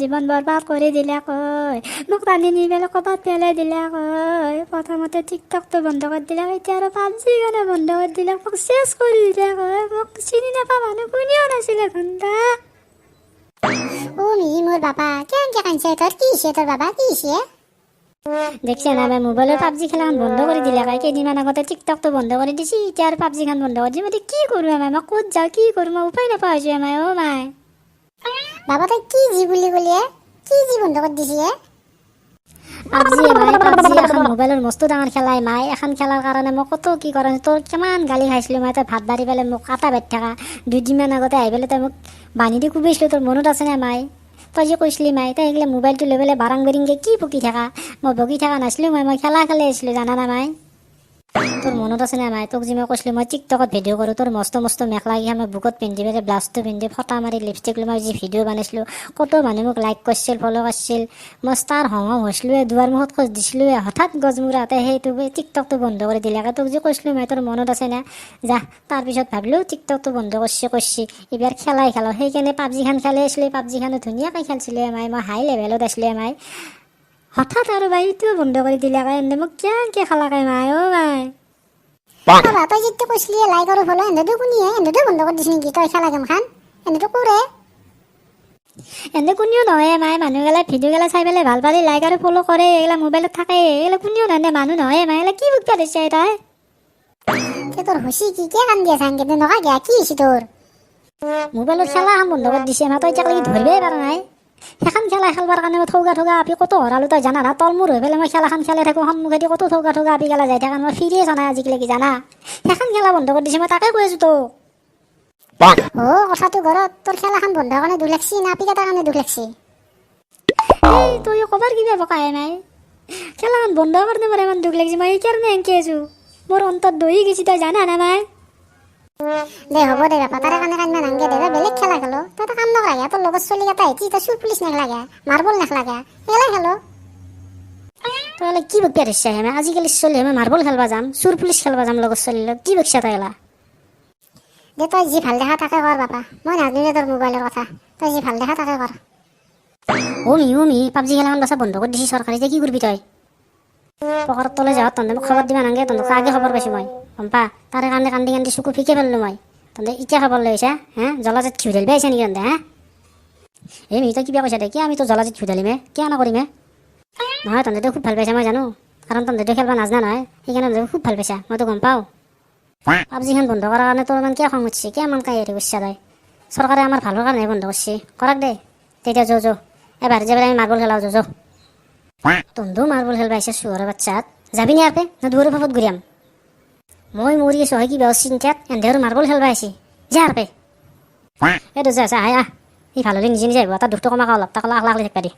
জীৱন বৰবাদ কৰি দিলে কয়, মোক টানি নি পেলাই ক'ৰবাত পেলাই দিলে কয়। প্ৰথমতে টিকটকটো বন্ধ কৰি দিলে, এতিয়া আৰু পাবজি কাৰণে বন্ধ কৰি দিলে, মোক চেছ কৰি দিলে কয়। মোক চিনি নাপাওঁ মানুহ কোনেও নাছিলে ঘণ্টা। মোৰ বাবা কেনেকে কান্দছে তোৰ? কি হৈছে তোৰ বাবা, কি হৈছে? দেখছে না মই মোবাইলৰ পাবজি খেলাখন বন্ধ কৰি দিলে কয়। কেইদিনমান আগতে টিকটকটো বন্ধ কৰি দিছে, এতিয়া আৰু পাবজিখন বন্ধ কৰি দিছে। মই কি কৰোঁ মই ক'ত যাওঁ, কি কৰোঁ মই উপায় নাপাওঁ হৈছোঁ অ' মাই। বাবা তই কি জি বুলি ক'লি? কি জি বন্ধ কৰি দিছে? পাবজি এখন মোবাইলৰ মস্ত ডাঙৰ খেলাই মাই। এখন খেলাৰ কাৰণে মই কত কি কৰা তোৰ কিমান গালি খাইছিলোঁ মই। তই ভাত বাঢ়ি পেলাই মোক কাটা বাঢ়ি থাকা। 2 দিনমান আগতে আহি পেলাই তই মোক বান্ধি দি কোবাইছিলোঁ, তোৰ মনত আছেনে মাই? তই যে কৈছিলি মাই তই সেইগিলা মোবাইলটো লৈ পেলাই বাৰাং বেৰিংকৈ কি বকি থাকা। মই বকি থকা নাছিলোঁ, মই খেলা খেলি আছিলোঁ জানানা মাই। তোৰ মনত আছে নে মাই? তোক যে মই কৈছিলোঁ মই টিকটকত ভিডিঅ' কৰোঁ, তোৰ মস্ত মেখেলা কেইখন মই বুকত পিন্ধি পেলাই ব্লাউজটো পিন্ধি ফটা মাৰি লিপষ্টিক লৈ মই যি ভিডিঅ' বনাইছিলোঁ, কত মানুহে মোক লাইক কৰিছিল, ফ'ল' কৰিছিল। মই ষ্টাৰ হং হৈছিলোঁৱে, দুৱাৰ মুখত খোজ দিছিলোঁৱে। হঠাৎ গজমূৰাতে সেইটো টিকটকটো বন্ধ কৰি দিলে। তোক যে কৈছিলোঁ মই, তোৰ মনত আছে না? যা তাৰপিছত ভাবিলোঁ টিকটকটো বন্ধ কৰিছে এইবাৰ খেলাই খেলোঁ। সেইকাৰণে পাবজিখন খেলাই আছিলোঁ। পাবজিখনো ধুনীয়াকৈ খেলিছিলোঁ মই হাই লেভেলত আছিলোঁ মাই। হঠাৎ আৰু বাই এইটোও বন্ধ কৰি দিলে কাৰণে মোক কেনেকৈ খালাকে মাই মাই। বাবা তই যেতিয়া কৈছিলি লাইক আৰু ফ'ল' এহেঁতেও কোনিয়ে এহেঁতেও বন্ধ কৰি দিছে নেকি? তই খেলা গেমখান এহেঁতেও কৰে। কোনেও নহয় মাই। মানুহগিলা ভিডিঅ'গিলা চাই পেলাই ভাল পালে লাইক আৰু ফ'ল' কৰে, এইগিলা মোবাইলত থাকে। এইগিলা কোনেও নহয়, মানুহ নহয় মাই। এইগিলা কি বুকিয়া দিছে তাই? তোৰ হৈছি কি কিয় কান্দি আছা এনেকে? নকা গিয়া কি হৈছে তোৰ? মোবাইলৰ খেলা এখন বন্ধ কৰি দিছে তই এতিয়ালৈকে ধৰিবই পৰা নাই। সেইখন খেলা খেলবাৰ কাৰণে মই থৌগা আপি কত হৰালোঁ তই জানা না? তলমূৰ হৈ পেলাই মই খেলাখন খেলাই থাকোঁ, সন্মুখেদি কত থৌগা আপি গেলা যাই থাকে। মই ফিৰিয়ে চোৱা নাই আজিলৈকে জানা। সেইখন খেলা বন্ধ কৰি দিছে, মই তাকে কৈ আছোঁ তোক। কথাটো ঘৰত তোৰ খেলাখন বন্ধ কাৰণে দুখ লাগছি না আপি কেইটাৰ কাৰণে দুখ লাগছি? এই তই ক'বাৰ কিবা বকাহে নাই। খেলাখন বন্ধ কাৰণে মোৰ ইমান দুখ লাগিছে, মই সেইকাৰণে এনেকৈ আছোঁ। মোৰ অন্তত দহি গৈছে তই জানা না মাই। দে হ'ব দে বাপা, তাৰে কাৰণে কান্দা নাংগে দে, বেলেগ খেলা খেলো। তই কাম নকৰাগে, তোৰ লগত চলি কেইটা আহিছি, তই চুৰ পুলিচ নেখেলাগে, মাৰ্বল নেখেলাগে, খেলা খেলো। তই এলা কি বকিয়া ধৰিছা হে? আজিকালি চলি মই মাৰ্বল খেলবা যাম, চুৰ পুলিচ খেলবা যাম লগত চলি লগত, কি বকিছা তই এলা? দে তই যি ভাল দেখা তাকে কৰ বাপা, মই নাজনো তোৰ মোবাইলৰ কথা। তই যি ভাল দেখা তাকে কৰ। অমি পাবজি খেলাখন বাছা বন্ধ কৰি দিছি চৰকাৰে, যে কি কৰিবি তই? পকাৰৰ তলে যাওঁ তহঁতে মোক খবৰ দিবা নাংগে, তহঁতক আগে খবৰ পাইছোঁ মই গম পা। তাৰে কাৰণে কান্দি চকু ফিকে পেলালোঁ মই। তহঁতে এতিয়া খবৰ লৈ আহিছা জ্বলাজাত ঘিউ ঢালিব আহিছা নেকি তহঁতে তই কিবা কৈছা দে, কিয় আমি তোৰ জ্বলাজাত ঘিউ ঢালিমে, কিয় নকৰিমে? নহয় তহঁতেতো খুব ভাল পাইছা মই জানো, কাৰণ তহঁতেতো খেলবা নাজনা নহয়, সেইকাৰণে তহঁতে খুব ভাল পাইছা মইতো গম পাওঁ। পাবজিখন বন্ধ কৰাৰ কাৰণে তোৰ ইমান কিয় খং উঠছি, কিয় ইমান কাঁহি কৰিছা তই? চৰকাৰে আমাৰ ভালৰ কাৰণেহে বন্ধ কৰিছে, কৰক দে। তেতিয়া যৌ এবাৰ যে আমি মাৰ্বল খেলাওঁ যৌ তহঁতেও মাৰ্বল খেলবা আহিছে চুহৰৰ বাচ্চাত, যাবি নে ইয়াতে না দুৱাৰৰ ফালত ঘূৰিয়াম? মই মৰি আছোঁ হয় কিবা চিন্তাত, এহেঁতে আৰু মাৰ্বল খেলবা আহিছে, যা ইয়াতে। এইটো যা আহ সি ভাল হ'লে নিজে আহিব, তাৰ দুখটো কমাকা অলপ, তাক অকলে থাকিবা দি।